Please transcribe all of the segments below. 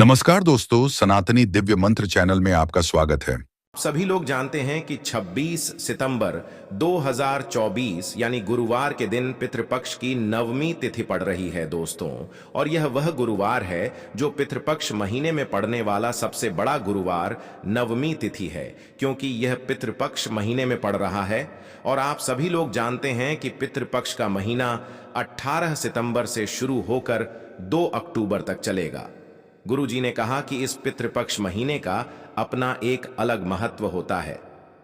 नमस्कार दोस्तों, सनातनी दिव्य मंत्र चैनल में आपका स्वागत है। सभी लोग जानते हैं कि 26 सितंबर 2024 यानी गुरुवार के दिन पितृपक्ष की नवमी तिथि पड़ रही है दोस्तों। और यह वह गुरुवार है जो पितृपक्ष महीने में पड़ने वाला सबसे बड़ा गुरुवार नवमी तिथि है, क्योंकि यह पितृपक्ष महीने में पड़ रहा है। और आप सभी लोग जानते हैं कि पितृपक्ष का महीना 18 सितंबर से शुरू होकर 2 अक्टूबर तक चलेगा। गुरुजी ने कहा कि इस पितृपक्ष महीने का अपना एक अलग महत्व होता है।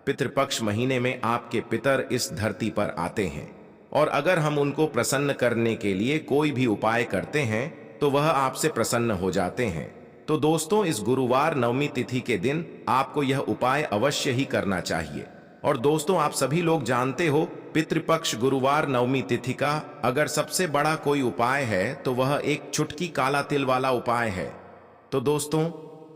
पितृपक्ष महीने में आपके पितर इस धरती पर आते हैं, और अगर हम उनको प्रसन्न करने के लिए कोई भी उपाय करते हैं तो वह आपसे प्रसन्न हो जाते हैं। तो दोस्तों, इस गुरुवार नवमी तिथि के दिन आपको यह उपाय अवश्य ही करना चाहिए। और दोस्तों, आप सभी लोग जानते हो, पितृपक्ष गुरुवार नवमी तिथि का अगर सबसे बड़ा कोई उपाय है तो वह एक चुटकी काला तिल वाला उपाय है। तो दोस्तों,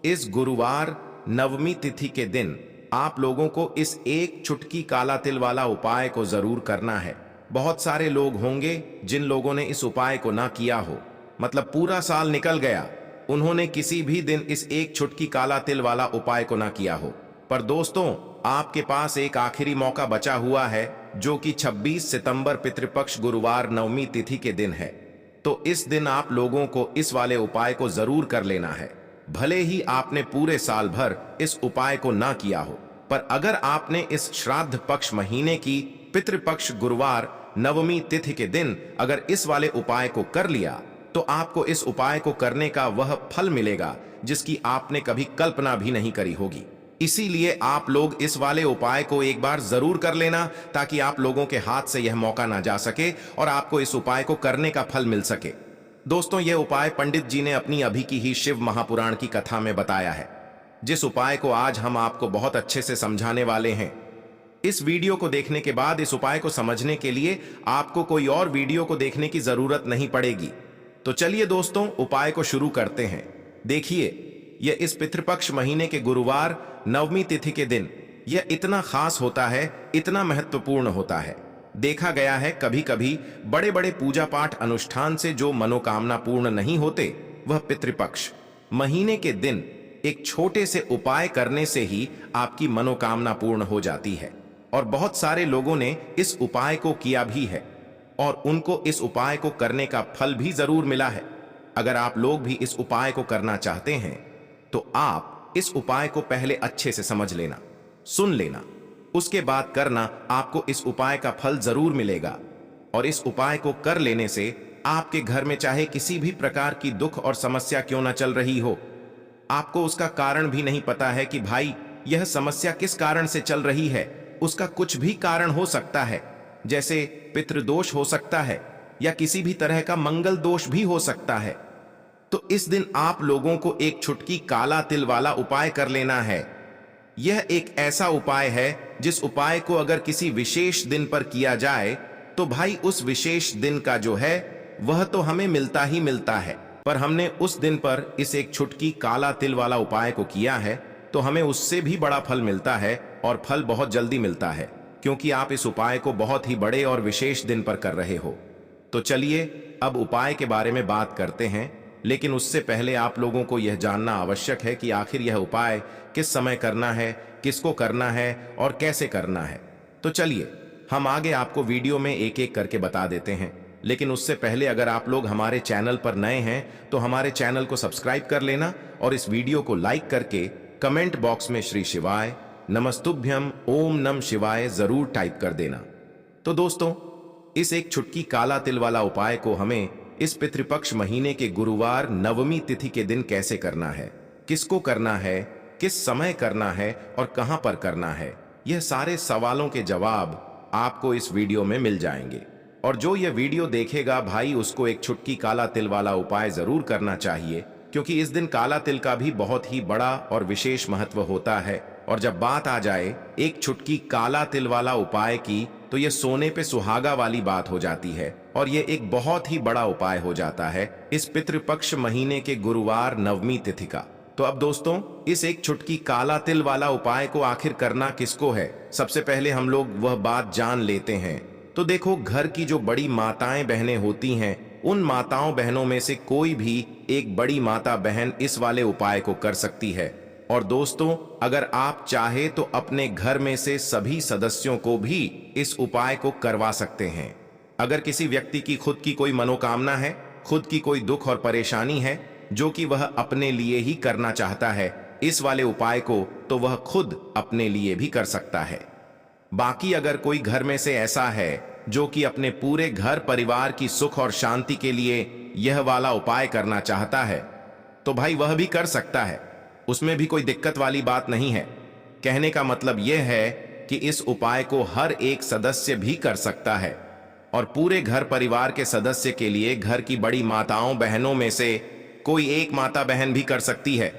इस गुरुवार नवमी तिथि के दिन आप लोगों को इस एक चुटकी काला तिल वाला उपाय को जरूर करना है। बहुत सारे लोग होंगे जिन लोगों ने इस उपाय को ना किया हो, मतलब पूरा साल निकल गया, उन्होंने किसी भी दिन इस एक चुटकी काला तिल वाला उपाय को ना किया हो। पर दोस्तों, आपके पास एक आखिरी मौका बचा हुआ है, जो कि 26 सितंबर पितृपक्ष गुरुवार नवमी तिथि के दिन है। तो इस दिन आप लोगों को इस वाले उपाय को जरूर कर लेना है। भले ही आपने पूरे साल भर इस उपाय को ना किया हो, पर अगर आपने इस श्राद्ध पक्ष महीने की पितृपक्ष गुरुवार नवमी तिथि के दिन अगर इस वाले उपाय को कर लिया, तो आपको इस उपाय को करने का वह फल मिलेगा जिसकी आपने कभी कल्पना भी नहीं करी होगी। इसीलिए आप लोग इस वाले उपाय को एक बार जरूर कर लेना, ताकि आप लोगों के हाथ से यह मौका ना जा सके और आपको इस उपाय को करने का फल मिल सके। दोस्तों, यह उपाय पंडित जी ने अपनी अभी की ही शिव महापुराण की कथा में बताया है, जिस उपाय को आज हम आपको बहुत अच्छे से समझाने वाले हैं। इस वीडियो को देखने के बाद इस उपाय को समझने के लिए आपको कोई और वीडियो को देखने की जरूरत नहीं पड़ेगी। तो चलिए दोस्तों, उपाय को शुरू करते हैं। देखिए, यह इस पितृपक्ष महीने के गुरुवार नवमी तिथि के दिन यह इतना खास होता है, इतना महत्वपूर्ण होता है। देखा गया है कभी कभी बड़े बड़े पूजा पाठ अनुष्ठान से जो मनोकामना पूर्ण नहीं होते, वह पितृपक्ष महीने के दिन एक छोटे से उपाय करने से ही आपकी मनोकामना पूर्ण हो जाती है। और बहुत सारे लोगों ने इस उपाय को किया भी है, और उनको इस उपाय को करने का फल भी जरूर मिला है। अगर आप लोग भी इस उपाय को करना चाहते हैं तो आप इस उपाय को पहले अच्छे से समझ लेना, सुन लेना, उसके बाद करना। आपको इस उपाय का फल जरूर मिलेगा। और इस उपाय को कर लेने से आपके घर में चाहे किसी भी प्रकार की दुख और समस्या क्यों ना चल रही हो, आपको उसका कारण भी नहीं पता है कि भाई यह समस्या किस कारण से चल रही है, उसका कुछ भी कारण हो सकता है। जैसे पितृदोष हो सकता है, या किसी भी तरह का मंगल दोष भी हो सकता है। तो इस दिन आप लोगों को एक चुटकी काला तिल वाला उपाय कर लेना है। यह एक ऐसा उपाय है जिस उपाय को अगर किसी विशेष दिन पर किया जाए तो भाई उस विशेष दिन का जो है वह तो हमें मिलता ही मिलता है। पर हमने उस दिन पर इस एक चुटकी काला तिल वाला उपाय को किया है तो हमें उससे भी बड़ा फल मिलता है, और फल बहुत जल्दी मिलता है, क्योंकि आप इस उपाय को बहुत ही बड़े और विशेष दिन पर कर रहे हो। तो चलिए अब उपाय के बारे में बात करते हैं, लेकिन उससे पहले आप लोगों को यह जानना आवश्यक है कि आखिर यह उपाय किस समय करना है, किसको करना है और कैसे करना है। तो चलिए हम आगे आपको वीडियो में एक एक करके बता देते हैं। लेकिन उससे पहले अगर आप लोग हमारे चैनल पर नए हैं तो हमारे चैनल को सब्सक्राइब कर लेना, और इस वीडियो को लाइक करके कमेंट बॉक्स में श्री शिवाय नमस्तुभ्यम ओम नम शिवाय जरूर टाइप कर देना। तो दोस्तों, इस एक चुटकी काला तिल वाला उपाय को हमें इस पितृपक्ष महीने के गुरुवार नवमी तिथि के दिन कैसे करना है, किसको करना है, किस समय करना है और कहां पर करना है, यह सारे सवालों के जवाब आपको इस वीडियो में मिल जाएंगे। और जो यह वीडियो देखेगा भाई, उसको एक चुटकी काला तिल वाला उपाय जरूर करना चाहिए, क्योंकि इस दिन काला तिल का भी बहुत ही बड़ा और विशेष महत्व होता है। और जब बात आ जाए एक चुटकी काला तिल वाला उपाय की, तो यह सोने पे सुहागा वाली बात हो जाती है, और यह एक बहुत ही बड़ा उपाय हो जाता है इस पितृपक्ष महीने के गुरुवार नवमी तिथि का। तो अब दोस्तों, इस एक चुटकी काला तिल वाला उपाय को आखिर करना किसको है, सबसे पहले हम लोग वह बात जान लेते हैं। तो देखो, घर की जो बड़ी माताएं बहनें होती हैं, उन माताओं बहनों में से कोई भी एक बड़ी माता बहन इस वाले उपाय को कर सकती है। और दोस्तों, अगर आप चाहे तो अपने घर में से सभी सदस्यों को भी इस उपाय को करवा सकते हैं। अगर किसी व्यक्ति की खुद की कोई मनोकामना है, खुद की कोई दुख और परेशानी है जो कि वह अपने लिए ही करना चाहता है इस वाले उपाय को, तो वह खुद अपने लिए भी कर सकता है। बाकी अगर कोई घर में से ऐसा है जो कि अपने पूरे घर परिवार की सुख और शांति के लिए यह वाला उपाय करना चाहता है, तो भाई वह भी कर सकता है। उसमें भी कोई दिक्कत वाली बात नहीं है। कहने का मतलब यह है कि इस उपाय को हर एक सदस्य भी कर सकता है और पूरे घर परिवार के सदस्य के लिए घर की बड़ी माताओं बहनों में से कोई एक माता बहन भी कर सकती है।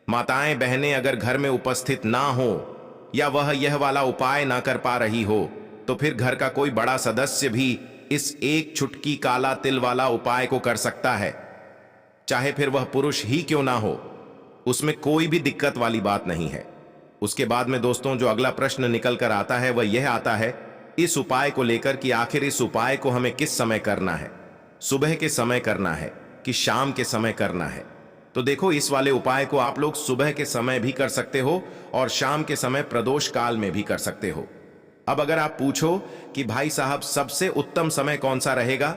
माताएं बहनें अगर घर में उपस्थित ना हो या वह यह वाला उपाय ना कर पा रही हो, तो फिर घर का कोई बड़ा सदस्य भी इस एक चुटकी काला तिल वाला उपाय को कर सकता है, चाहे फिर वह पुरुष ही क्यों ना हो। उसमें कोई भी दिक्कत वाली बात नहीं है। उसके बाद में दोस्तों जो अगला प्रश्न निकल कर आता है वह यह आता है इस उपाय को लेकर कि आखिर इस उपाय को हमें किस समय करना है, सुबह के समय करना है कि शाम के समय करना है। तो देखो, इस वाले उपाय को आप लोग सुबह के समय भी कर सकते हो और शाम के समय प्रदोष काल में भी कर सकते हो। अब अगर आप पूछो कि भाई साहब सबसे उत्तम समय कौन सा रहेगा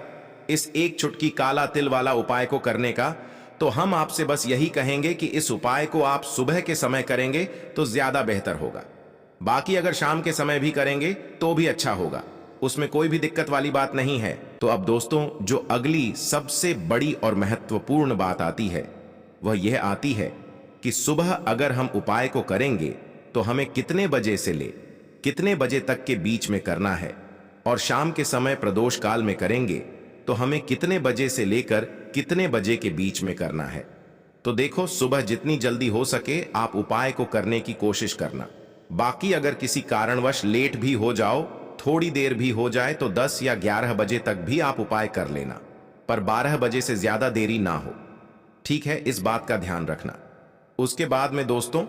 इस एक चुटकी काला तिल वाला उपाय को करने का, तो हम आपसे बस यही कहेंगे कि इस उपाय को आप सुबह के समय करेंगे तो ज्यादा बेहतर होगा। बाकी अगर शाम के समय भी करेंगे तो भी अच्छा होगा, उसमें कोई भी दिक्कत वाली बात नहीं है। तो अब दोस्तों जो अगली सबसे बड़ी और महत्वपूर्ण बात आती है वह यह आती है कि सुबह अगर हम उपाय को करेंगे तो हमें कितने बजे से ले कितने बजे तक के बीच में करना है, और शाम के समय प्रदोष काल में करेंगे तो हमें कितने बजे से लेकर कितने बजे के बीच में करना है। तो देखो, सुबह जितनी जल्दी हो सके आप उपाय को करने की कोशिश करना। बाकी अगर किसी कारणवश लेट भी हो जाओ, थोड़ी देर भी हो जाए, तो 10 या 11 बजे तक भी आप उपाय कर लेना, पर 12 बजे से ज्यादा देरी ना हो। ठीक है, इस बात का ध्यान रखना। उसके बाद में दोस्तों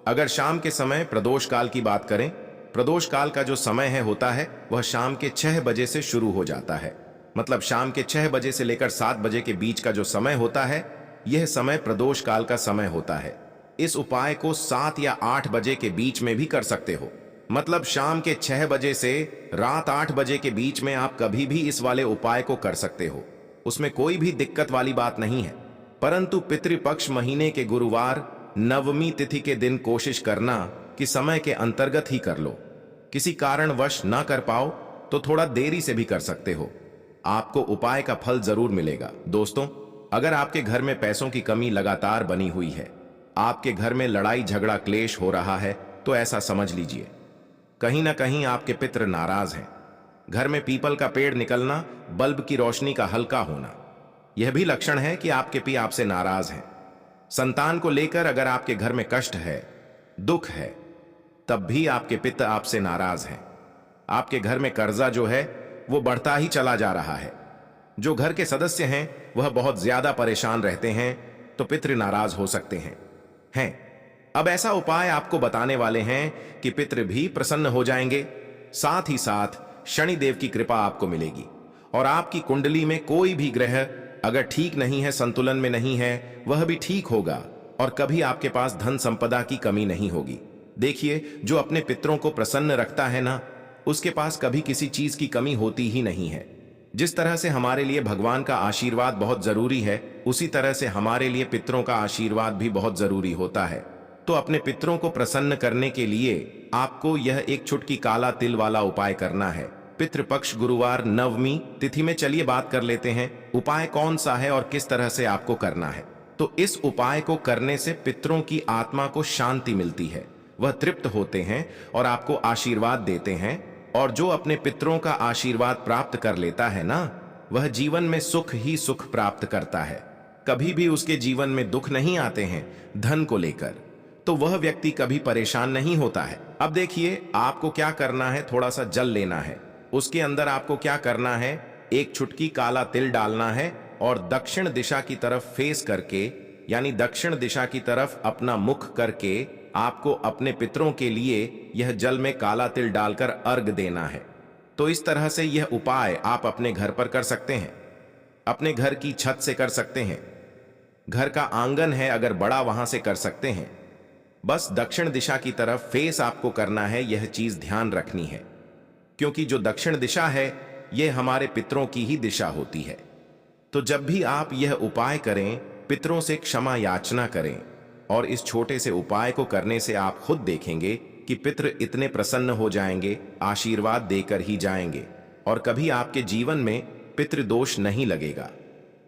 अगर शाम के समय प्रदोष काल की बात करें, प्रदोष काल का जो समय है होता है वह शाम के 6 बजे से शुरू हो जाता है। मतलब शाम के 6 बजे से लेकर 7 बजे के बीच का जो समय होता है यह समय प्रदोष काल का समय होता है। इस उपाय को 7 या 8 बजे के बीच में भी कर सकते हो। मतलब शाम के 6 बजे से रात 8 बजे के बीच में आप कभी भी इस वाले उपाय को कर सकते हो, उसमें कोई भी दिक्कत वाली बात नहीं है। परंतु पितृपक्ष महीने के गुरुवार नवमी तिथि के दिन कोशिश करना कि समय के अंतर्गत ही कर लो। किसी कारणवश ना कर पाओ तो थोड़ा देरी से भी कर सकते हो, आपको उपाय का फल जरूर मिलेगा। दोस्तों अगर आपके घर में पैसों की कमी लगातार बनी हुई है, आपके घर में लड़ाई झगड़ा क्लेश हो रहा है, तो ऐसा समझ लीजिए कहीं ना कहीं आपके पितृ नाराज हैं। घर में पीपल का पेड़ निकलना, बल्ब की रोशनी का हल्का होना, यह भी लक्षण है कि आपके पति आपसे नाराज हैं। संतान को लेकर अगर आपके घर में कष्ट है, दुख है, तब भी आपके पिता आपसे नाराज हैं। आपके घर में कर्जा जो है वो बढ़ता ही चला जा रहा है। जो घर के सदस्य हैं वह बहुत ज्यादा परेशान रहते हैं, तो पितृ नाराज हो सकते हैं। अब ऐसा उपाय आपको बताने वाले हैं कि पितृ भी प्रसन्न हो जाएंगे, साथ ही साथ शनिदेव की कृपा आपको मिलेगी और आपकी कुंडली में कोई भी ग्रह अगर ठीक नहीं है, संतुलन में नहीं है, वह भी ठीक होगा और कभी आपके पास धन संपदा की कमी नहीं होगी। देखिए, जो अपने पितरों को प्रसन्न रखता है ना, उसके पास कभी किसी चीज की कमी होती ही नहीं है। जिस तरह से हमारे लिए भगवान का आशीर्वाद बहुत जरूरी है, उसी तरह से हमारे लिए पितरों का आशीर्वाद भी बहुत जरूरी होता है। तो अपने पितरों को प्रसन्न करने के लिए आपको यह एक चुटकी काला तिल वाला उपाय करना है। पितृपक्ष गुरुवार नवमी तिथि में चलिए बात कर लेते हैं उपाय कौन सा है और किस तरह से आपको करना है। तो इस उपाय को करने से पितरों की आत्मा को शांति मिलती है, वह तृप्त होते हैं और आपको आशीर्वाद देते हैं। और जो अपने पितरों का आशीर्वाद प्राप्त कर लेता है ना, वह जीवन में सुख ही सुख प्राप्त करता है। कभी भी उसके जीवन में दुख नहीं आते हैं धन को लेकर, तो वह व्यक्ति कभी परेशान नहीं होता है। अब देखिए, आपको क्या करना है, थोड़ा सा जल लेना है, उसके अंदर आपको क्या करना है, एक चुटकी काला तिल डालना है और दक्षिण दिशा की तरफ फेस करके, यानी दक्षिण दिशा की तरफ अपना मुख करके आपको अपने पितरों के लिए यह जल में काला तिल डालकर अर्घ देना है। तो इस तरह से यह उपाय आप अपने घर पर कर सकते हैं, अपने घर की छत से कर सकते हैं, घर का आंगन है अगर बड़ा, वहां से कर सकते हैं। बस दक्षिण दिशा की तरफ फेस आपको करना है, यह चीज ध्यान रखनी है, क्योंकि जो दक्षिण दिशा है यह हमारे पितरों की ही दिशा होती है। तो जब भी आप यह उपाय करें, पितरों से क्षमा याचना करें, और इस छोटे से उपाय को करने से आप खुद देखेंगे कि पितृ इतने प्रसन्न हो जाएंगे, आशीर्वाद देकर ही जाएंगे, और कभी आपके जीवन में पितृदोष नहीं लगेगा।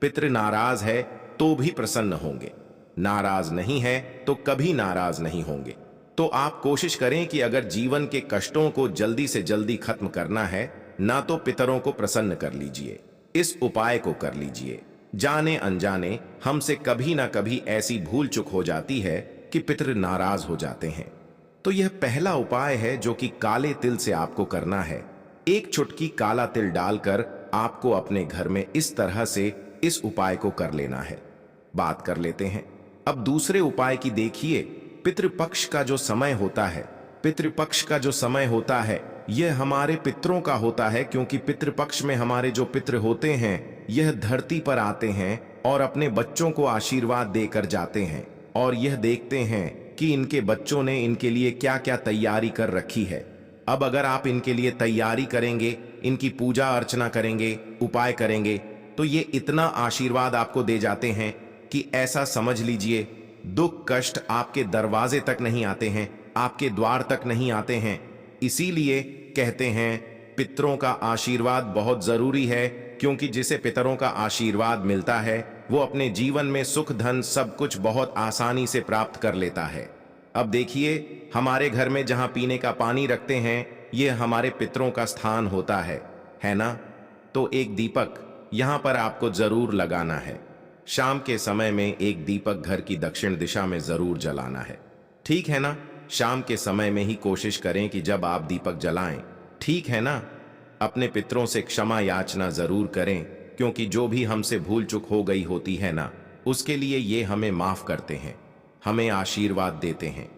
पितृ नाराज है तो भी प्रसन्न होंगे, नाराज नहीं है तो कभी नाराज नहीं होंगे। तो आप कोशिश करें कि अगर जीवन के कष्टों को जल्दी से जल्दी खत्म करना है, ना तो पितरों को प्रसन्न कर लीजिए, इस उपाय को कर लीजिए। जाने अनजाने हमसे कभी ना कभी ऐसी भूल चूक हो जाती है कि पितृ नाराज हो जाते हैं। तो यह पहला उपाय है जो कि काले तिल से आपको करना है। एक चुटकी काला तिल डालकर आपको अपने घर में इस तरह से इस उपाय को कर लेना है। बात कर लेते हैं अब दूसरे उपाय की। देखिए, पितृपक्ष का जो समय होता है, पितृपक्ष का जो समय होता है यह हमारे पितरों का होता है, क्योंकि पितृपक्ष में हमारे जो पितृ होते हैं यह धरती पर आते हैं और अपने बच्चों को आशीर्वाद देकर जाते हैं, और यह देखते हैं कि इनके बच्चों ने इनके लिए क्या क्या तैयारी कर रखी है। अब अगर आप इनके लिए तैयारी करेंगे, इनकी पूजा अर्चना करेंगे, उपाय करेंगे, तो ये इतना आशीर्वाद आपको दे जाते हैं कि ऐसा समझ लीजिए दुख कष्ट आपके दरवाजे तक नहीं आते हैं, आपके द्वार तक नहीं आते हैं। इसीलिए कहते हैं पितरों का आशीर्वाद बहुत जरूरी है, क्योंकि जिसे पितरों का आशीर्वाद मिलता है वो अपने जीवन में सुख धन सब कुछ बहुत आसानी से प्राप्त कर लेता है। अब देखिए, हमारे घर में जहां पीने का पानी रखते हैं यह हमारे पितरों का स्थान होता है ना? तो एक दीपक यहां पर आपको जरूर लगाना है। शाम के समय में एक दीपक घर की दक्षिण दिशा में जरूर जलाना है, ठीक है ना? शाम के समय में ही कोशिश करें कि जब आप दीपक जलाएं, ठीक है ना? अपने पितरों से क्षमा याचना जरूर करें, क्योंकि जो भी हमसे भूल चूक हो गई होती है ना, उसके लिए ये हमें माफ करते हैं, हमें आशीर्वाद देते हैं,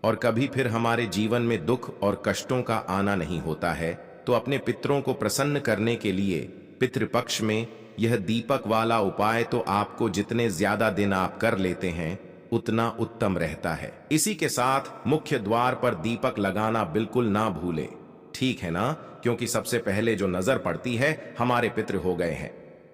और कभी फिर हमारे जीवन में दुख और कष्टों का आना नहीं होता है। तो अपने पितरों को प्रसन्न करने के लिए पितृपक्ष में यह दीपक वाला उपाय तो आपको जितने ज्यादा दिन आप कर लेते हैं उतना उत्तम रहता है। इसी के साथ मुख्य द्वार पर दीपक लगाना बिल्कुल ना भूले, ठीक है ना? क्योंकि सबसे पहले जो नजर पड़ती है हमारे पितृ हो गए हैं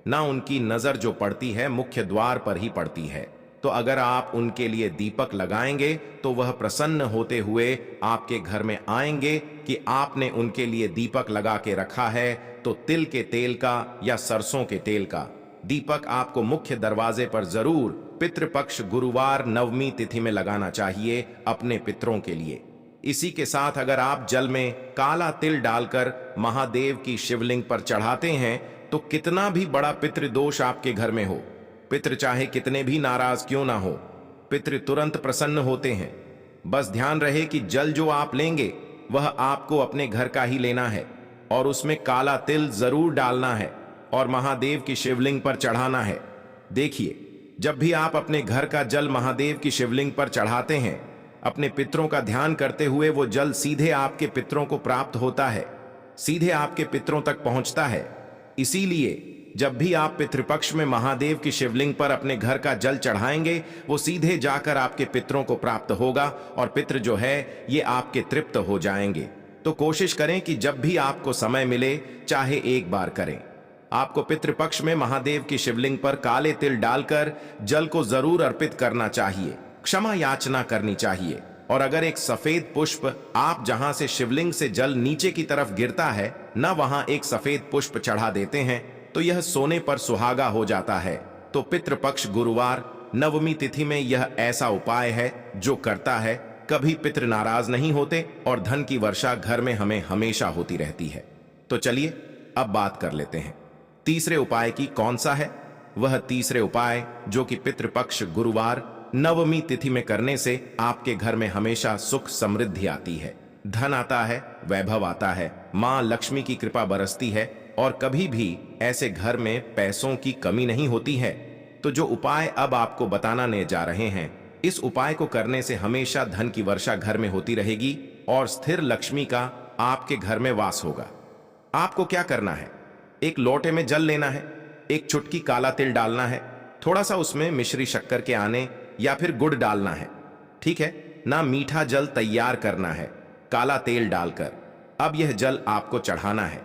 ना, उनकी नजर जो पड़ती है मुख्य द्वार पर ही पड़ती है। तो अगर आप उनके लिए दीपक लगाएंगे तो वह प्रसन्न होते हुए आपके घर में आएंगे कि आपने उनके लिए दीपक लगा के रखा है। तो तिल के तेल का या सरसों के तेल का दीपक आपको मुख्य दरवाजे पर जरूर पितृपक्ष गुरुवार नवमी तिथि में लगाना चाहिए अपने पितरों के लिए। इसी के साथ अगर आप जल में काला तिल डालकर महादेव की शिवलिंग पर चढ़ाते हैं तो कितना भी बड़ा पितृदोष आपके घर में हो, पितृ चाहे कितने भी नाराज क्यों ना हो, पितृ तुरंत प्रसन्न होते हैं। बस ध्यान रहे कि जल जो आप लेंगे वह आपको अपने घर का ही लेना है, और उसमें काला तिल जरूर डालना है और महादेव की शिवलिंग पर चढ़ाना है। देखिए, जब भी आप अपने घर का जल महादेव की शिवलिंग पर चढ़ाते हैं, अपने पितरों का ध्यान करते हुए वो जल सीधे आपके पितरों को प्राप्त होता है, सीधे आपके पितरों तक पहुंचता है। इसीलिए जब भी आप पितृपक्ष में महादेव की शिवलिंग पर अपने घर का जल चढ़ाएंगे वो सीधे जाकर आपके पितरों को प्राप्त होगा, और पितृ जो है ये आपके तृप्त हो जाएंगे। तो कोशिश करें कि जब भी आपको समय मिले, चाहे एक बार करें, आपको पितृपक्ष में महादेव की शिवलिंग पर काले तिल डालकर जल को जरूर अर्पित करना चाहिए, क्षमा याचना करनी चाहिए। और अगर एक सफेद पुष्प आप जहां से शिवलिंग से जल नीचे की तरफ गिरता है ना, वहां एक सफेद पुष्प चढ़ा देते हैं तो यह सोने पर सुहागा हो जाता है। तो पितृपक्ष गुरुवार नवमी तिथि में यह ऐसा उपाय है जो करता है, कभी पितृ नाराज नहीं होते और धन की वर्षा घर में हमें हमेशा होती रहती है। तो चलिए अब बात कर लेते हैं तीसरे उपाय की। कौन सा है वह तीसरे उपाय जो कि पितृपक्ष गुरुवार नवमी तिथि में करने से आपके घर में हमेशा सुख समृद्धि आती है, धन आता है, वैभव आता है, मां लक्ष्मी की कृपा बरसती है, और कभी भी ऐसे घर में पैसों की कमी नहीं होती है। तो जो उपाय अब आपको बताने जा रहे हैं, इस उपाय को करने से हमेशा धन की वर्षा घर में होती रहेगी और स्थिर लक्ष्मी का आपके घर में वास होगा। आपको क्या करना है, एक लोटे में जल लेना है, एक चुटकी काला तिल डालना है, थोड़ा सा उसमें मिश्री शक्कर के आने या फिर गुड़ डालना है, ठीक है ना। मीठा जल तैयार करना है काला तेल डालकर। अब यह जल आपको चढ़ाना है।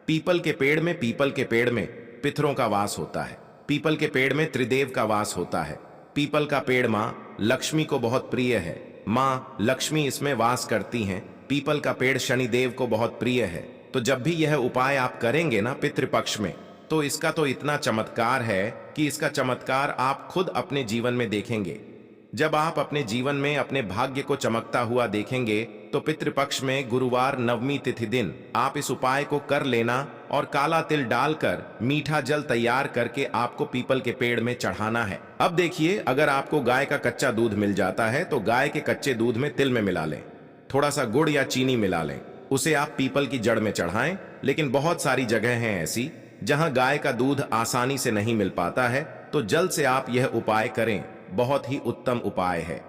पीपल के पेड़ में पितरों का वास होता है। पीपल के पेड़ में त्रिदेव का वास होता है। पीपल का पेड़ माँ लक्ष्मी को बहुत प्रिय है। माँ लक्ष्मी इसमें वास करती हैं। पीपल का पेड़ शनिदेव को बहुत प्रिय है। तो जब भी यह उपाय आप करेंगे ना पितृपक्ष में, तो इसका तो इतना चमत्कार है कि इसका चमत्कार आप खुद अपने जीवन में देखेंगे। जब आप अपने जीवन में अपने भाग्य को चमकता हुआ देखेंगे तो पितृपक्ष में गुरुवार नवमी तिथि दिन आप इस उपाय को कर लेना और काला तिल डालकर मीठा जल तैयार करके आपको पीपल के पेड़ में चढ़ाना है। अब देखिए, अगर आपको गाय का कच्चा दूध मिल जाता है तो गाय के कच्चे दूध में तिल में मिला लें, थोड़ा सा गुड़ या चीनी मिला लें, उसे आप पीपल की जड़ में चढ़ाएं। लेकिन बहुत सारी जगह हैं ऐसी जहां गाय का दूध आसानी से नहीं मिल पाता है, तो जल से आप यह उपाय करें। बहुत ही उत्तम उपाय है।